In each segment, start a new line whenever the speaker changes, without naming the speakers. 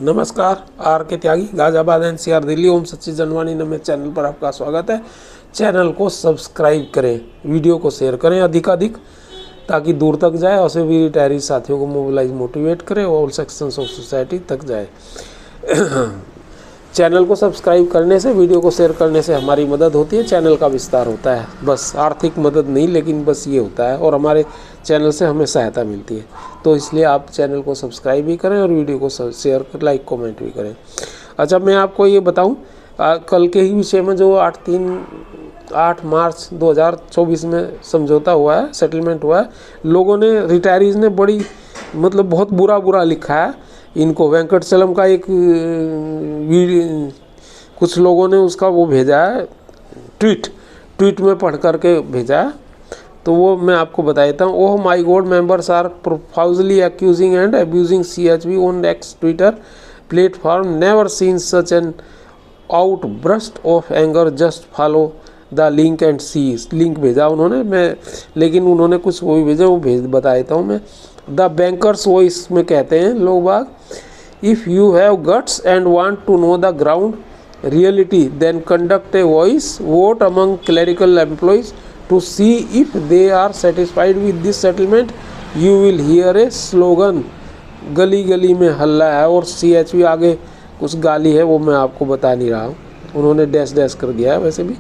नमस्कार, आर के त्यागी, गाजियाबाद एनसीआर दिल्ली। ओम सच्चिद जनवानी नमे चैनल पर आपका स्वागत है। चैनल को सब्सक्राइब करें, वीडियो को शेयर करें अधिकाधिक ताकि दूर तक जाए और सभी रिटायरी साथियों को मोबिलाइज मोटिवेट करें, ऑल सेक्शंस ऑफ सोसाइटी तक जाए। चैनल को सब्सक्राइब करने से, वीडियो को शेयर करने से हमारी मदद होती है, चैनल का विस्तार होता है। बस आर्थिक मदद नहीं, लेकिन बस ये होता है और हमारे चैनल से हमें सहायता मिलती है। तो इसलिए आप चैनल को सब्सक्राइब भी करें और वीडियो को शेयर, लाइक, कमेंट भी करें। अच्छा, मैं आपको ये बताऊं, कल के ही विषय में जो 8 मार्च 2024 में समझौता हुआ है, सेटलमेंट हुआ है, लोगों ने, रिटायरीज ने बड़ी बहुत बुरा लिखा है इनको। वेंकटचलम का एक कुछ लोगों ने उसका वो भेजा है, ट्वीट में पढ़ करके भेजा है, तो वो मैं आपको बता देता हूँ। Oh my god, members are profusely accusing and abusing CHV on X Twitter platform, never seen such an outburst of anger, just follow the link and see. Link भेजा उन्होंने, लेकिन उन्होंने कुछ वो भी भेजा, वो बता देता हूँ मैं। द बैंकर्स वॉइस में कहते हैं लोग बाग, if you have guts and want to know the ground reality then conduct a voice vote among clerical employees to see if they are satisfied with this settlement, you will hear a slogan. गली गली में हल्ला है, और CHV आगे कुछ गाली है, वो मैं आपको बता नहीं रहा हूँ, उन्होंने डैश कर दिया है। वैसे भी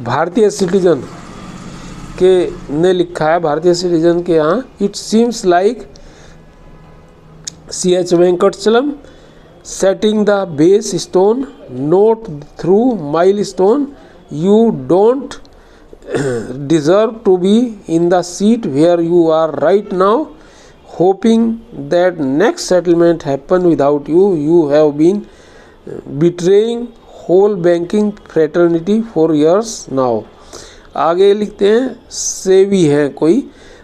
भारतीय सिटीजन के ने लिखा है, भारतीय सिटीजन के यहाँ, it seems like CH Venkatachalam setting the base stone note through mile stone, you don't deserve to be in the seat where you are right now, hoping that next settlement happen without you. You have been betraying whole banking fraternity for years now. आगे लिखते हैं, सेवी है कोई,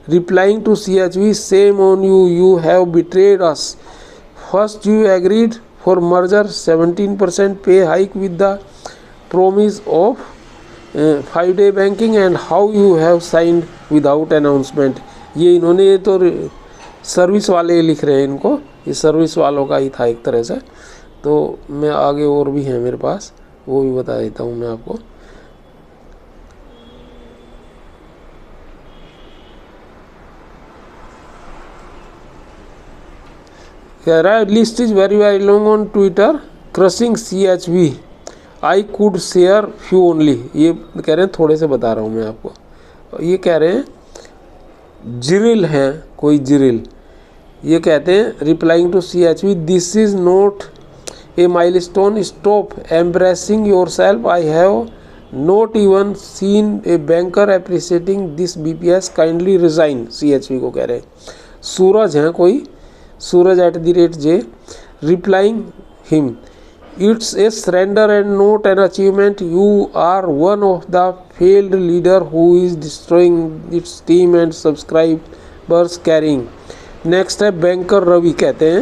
replying to CHV, shame on you, you have betrayed us. First you agreed for merger 17% pay hike with the promise of 5-day banking and how you have signed without announcement. ये इन्होंने, ये तो सर्विस वाले लिख रहे हैं इनको, ये सर्विस वालों का ही था एक तरह से। तो मैं आगे और भी हैं मेरे पास, वो भी बता देता हूँ मैं आपको। कह रहा है, list is very long on Twitter, crushing CHV, I could share few only. ये कह रहे हैं, थोड़े से बता रहा हूँ मैं आपको। ये कह रहे हैं, जिरिल हैं कोई, जिरिल, ये कहते हैं, replying to CHV, this is not a milestone, stop embracing yourself, I have not even seen a banker appreciating this BPS, kindly resign. CHV को कह रहे हैं। सूरज हैं कोई, Suraj @J, replying him, it's a surrender and not an achievement. You are one of the failed leader who is destroying its team and subscribers carrying. Next है banker Ravi, कहते हैं,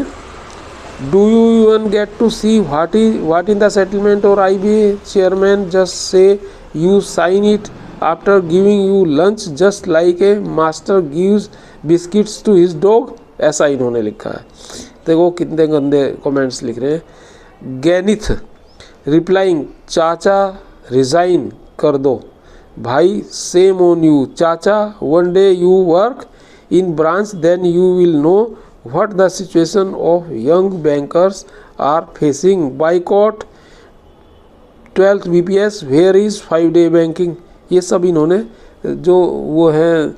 do you even get to see what in the settlement, or IBA chairman just say you sign it after giving you lunch just like a master gives biscuits to his dog? ऐसा इन्होंने लिखा है। देखो कितने गंदे comments लिख रहे हैं। गैनिथ रिप्लाइंग, चाचा रिज़ाइन कर दो भाई, सेम ऑन यू चाचा, one day you work in branch then you will know what the situation of young bankers are facing, boycott 12th BPS, where is 5-day banking. ये सब इन्होंने, जो वो हैं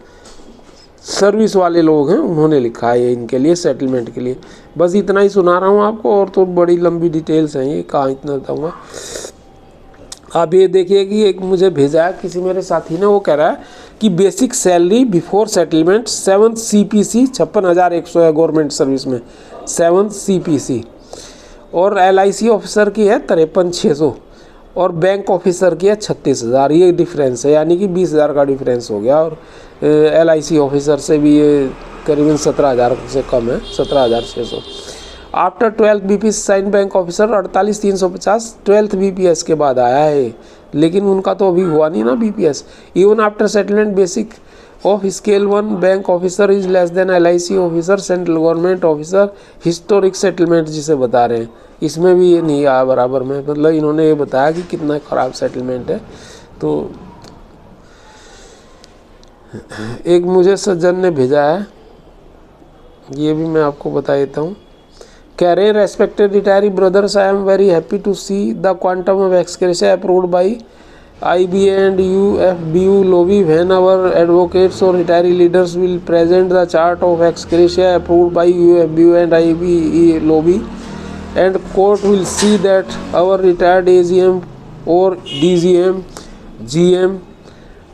सर्विस वाले लोग हैं, उन्होंने लिखा है इनके लिए, सेटलमेंट के लिए। बस इतना ही सुना रहा हूँ आपको, और तो बड़ी लंबी डिटेल्स हैं, ये कहाँ इतना बताऊँगा। आप ये देखिए कि एक मुझे भेजा है किसी मेरे साथी ने, वो कह रहा है कि basic salary before settlement 7th CPC 56,100 है गवर्नमेंट सर्विस में, 7th CPC, और LIC ऑफिसर की है 53,600, और बैंक ऑफिसर की है 36,000। ये डिफरेंस है, यानी कि 20,000 का डिफरेंस हो गया। और LIC ऑफिसर से भी ये करीबन 17,000 से कम है, 17,600। After 12th BPS sign bank officer 48,350 12th BPS के बाद आया है, लेकिन उनका तो अभी हुआ नहीं ना BPS। Even after settlement basic of scale 1 bank officer is less than LIC officer, central government officer, historic settlement जिसे बता रहे हैं, इसमें भी ये नहीं आया बराबर में। मतलब इन्होंने ये बताया कि कितना ख़राब सेटलमेंट है। तो एक मुझे सज्जन ने भेजा है, ये भी मैं आपको बता देता हूँ। कह रहे हैं respected retiree brothers, I am very happy to see the quantum of ex gratia approved by IBA and UFBU lobby when our advocates or retiree leaders will present the chart of ex gratia approved by UFBU and IBA lobby, and court will see that our retired AGM or DGM, GM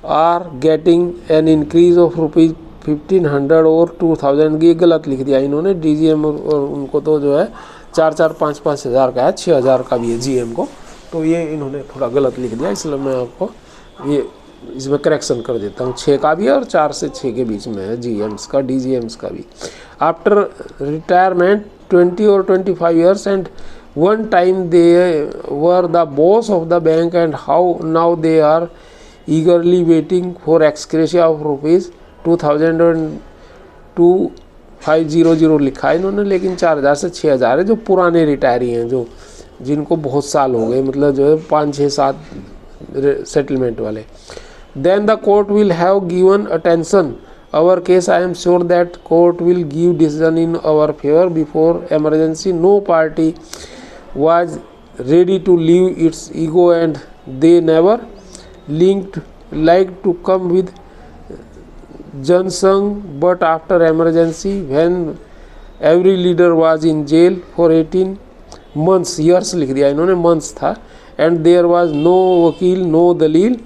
are getting an increase of rupees 1500 और 2000। ये गलत लिख दिया इन्होंने, DGM और उनको तो जो है 4-4, 5-5 हज़ार का है, 6000 का भी है GM को, तो ये इन्होंने थोड़ा गलत लिख दिया, इसलिए मैं आपको ये इसमें करेक्शन कर देता हूँ। 6 का भी है और 4 से 6 के बीच में है GMs का, DGMs का भी। आफ्टर रिटायरमेंट 20 और 25 years and one time they were the boss of the bank and how now they are eagerly waiting for ex gratia of rupees 2002,500 लिखा है इन्होंने, लेकिन 4000 से 6000 है, जो पुराने रिटायरी हैं, जो जिनको बहुत साल हो गए, मतलब जो है 5, 6, 7 सेटलमेंट वाले। Then the court will have given attention our case, I am sure that court will give decision in our favour before emergency. No party was ready to leave its ego and they never linked like to come with Jansangh, but after emergency when every leader was in jail for 18 months, years लिख दिया इन्होंने, months था, and there was no वकील, no दलील,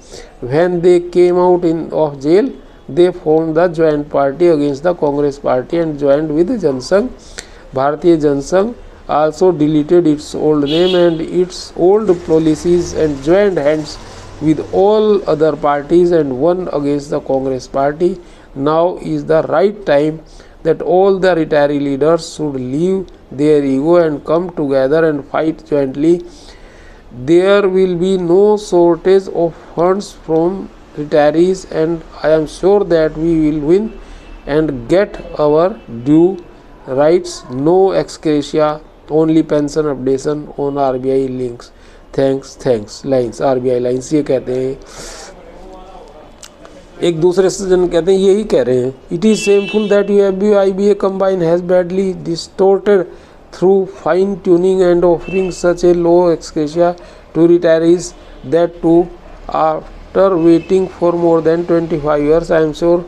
when they came out of jail they formed the joint party against the Congress party and joined with Jansangh. Bharatiya Jansangh also deleted its old name and its old policies and joined hands with all other parties and won against the Congress party. Now is the right time that all the retiree leaders should leave their ego and come together and fight jointly. There will be no shortage of funds from retirees and I am sure that we will win and get our due rights. No ex-gratia, only pension updation on RBI links. Thanks lines, RBI lines ये कहते हैं। एक दूसरे सज्जन कहते हैं यही कह रहे हैं, it is shameful that UFBU IBA combine has badly distorted through fine tuning and offering such a low ex gratia to retirees, that too after waiting for more than 25 years. I am sure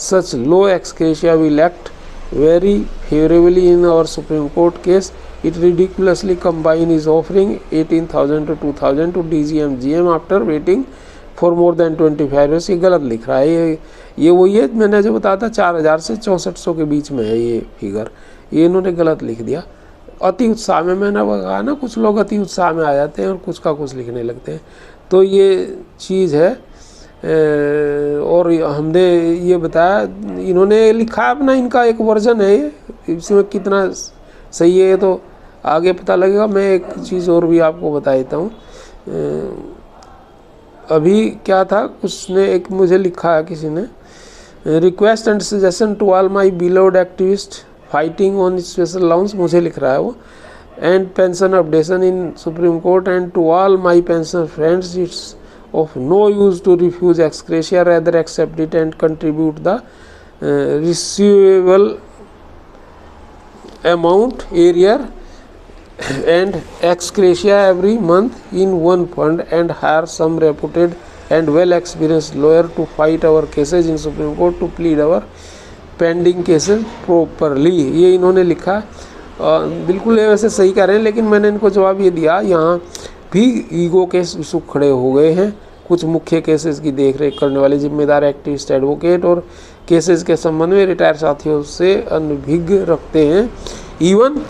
such low ex gratia will act very favorably in our Supreme Court case. It ridiculously combine is offering 18,000 to 2,000 to DGM GM after waiting for more than 25 years। ये गलत लिख रहा है, ये वही है मैंने जो बताया था, 4000 से 6400 के बीच में है ये फिगर, ये इन्होंने गलत लिख दिया। अति उत्साह में, मैंने कहा ना कुछ लोग अति उत्साह में आ जाते हैं और कुछ का कुछ लिखने लगते हैं, तो ये चीज़ है। और हमने ये बताया, इन्होंने लिखा अपना, इनका एक वर्जन है, इसमें कितना सही है तो आगे पता लगेगा। मैं एक चीज़ और भी आपको बता देता हूँ। अभी क्या था, उसने एक मुझे लिखा है किसी ने, request and suggestion to all my beloved activist fighting on special allowance, मुझे लिख रहा है वो, and pension updation in Supreme Court and to all my pension friends, it's of no use to refuse ex gratia, rather accept it and contribute the receivable amount area and ex gratia every month in one fund and hire some reputed and well experienced lawyer to fight our cases in Supreme Court to plead our pending cases properly। ये इन्होंने लिखा, बिल्कुल ये वैसे सही कह रहे हैं, लेकिन मैंने इनको जवाब ये दिया, यहाँ भी ईगो के इशू खड़े हो गए हैं। कुछ मुख्य केसेस की देखरेख करने वाले जिम्मेदार एक्टिविस्ट, एडवोकेट और केसेस के संबंध में रिटायर साथियों से अनभिज्ञ रखते हैं। इवन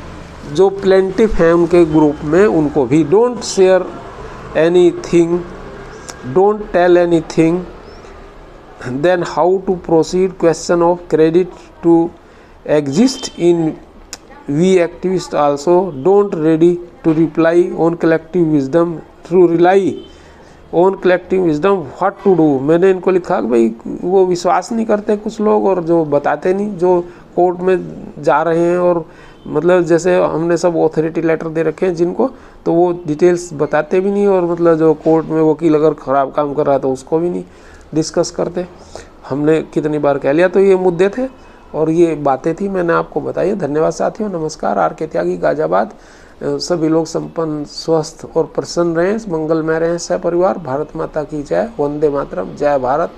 जो प्लेंटिफ हैं उनके ग्रुप में, उनको भी don't share anything, don't tell anything, then how to proceed, question of credit to exist in we activist also, don't ready to reply on collective wisdom, to rely on collecting wisdom what to do. मैंने इनको लिखा कि भाई वो विश्वास नहीं करते कुछ लोग और जो बताते नहीं, जो कोर्ट में जा रहे हैं और मतलब जैसे हमने सब ऑथोरिटी लेटर दे रखे हैं जिनको, तो वो डिटेल्स बताते भी नहीं और मतलब जो कोर्ट में वकील अगर ख़राब काम कर रहा है तो उसको भी नहीं डिस्कस करते। हमने कितनी बार कह लिया। तो ये मुद्दे थे और ये बातें थी, मैंने आपको बताई। धन्यवाद साथियों, नमस्कार। आर के त्यागी, गाजियाबाद। सभी लोग संपन्न, स्वस्थ और प्रसन्न रहें, मंगलमय रहें, सपरिवार। भारत माता की जय, वंदे मातरम, जय भारत,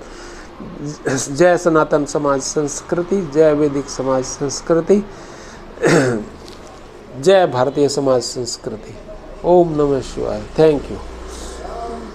जय सनातन समाज संस्कृति, जय वैदिक समाज संस्कृति, जय भारतीय समाज संस्कृति। ओम नमः शिवाय। Thank you.